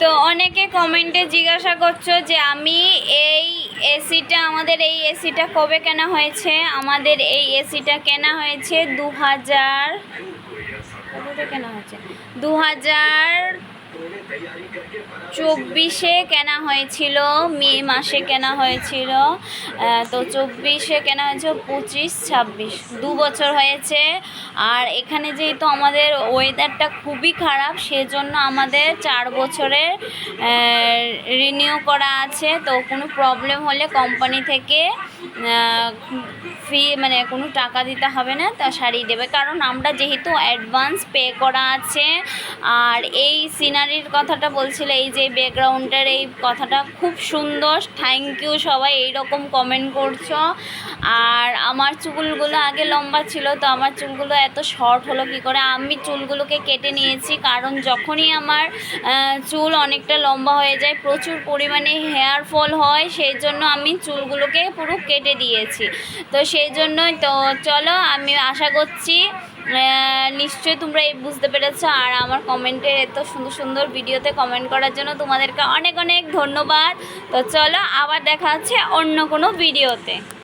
তো অনেকে কমেন্টে জিজ্ঞাসা করছো যে আমি এই এসিটা আমাদের এই এসিটা কবে কেনা হয়েছে। আমাদের এই এসিটা কেনা হয়েছে 2024 কেনা হয়েছিল, মে মাসে কেনা হয়েছিল। তো 24 কেনা হয়েছে, 25, 26 2 বছর হয়েছে। আর এখানে যেহেতু আমাদের ওয়েদারটা খুবই খারাপ, সেজন্য আমাদের 4 বছরের রিনিউ করা আছে। তো কোনো প্রবলেম হলে কোম্পানি থেকে ফি মানে কোনো টাকা দিতে হবে না, তা সারিয়ে দেবে। কারণ আমরা যেহেতু অ্যাডভান্স পে করা আছে। আর এই সিনারির কথাটা বলছিল, এই যে ব্যাকগ্রাউন্ডের এই কথাটা খুব সুন্দর। থ্যাংক ইউ সবাই এইরকম কমেন্ট করছো। আর আমার চুলগুলো আগে লম্বা ছিল, তো আমার চুলগুলো এত শর্ট হলো কী করে। আমি চুলগুলোকে কেটে নিয়েছি, কারণ যখনই আমার চুল অনেকটা লম্বা হয়ে যায়, প্রচুর পরিমাণে হেয়ার ফল হয়, সেই জন্য আমি চুলগুলোকে পুরো কেটে দিয়েছি। তো সেই জন্যই তো চলো, আমি আশা করছি নিশ্চয়ই তোমরা এই বুঝতে পেরেছো। আর আমার কমেন্টে এত সুন্দর সুন্দর ভিডিওতে কমেন্ট করার জন্য তোমাদেরকে অনেক অনেক ধন্যবাদ। তো চলো, আবার দেখা হচ্ছে অন্য কোনো ভিডিওতে।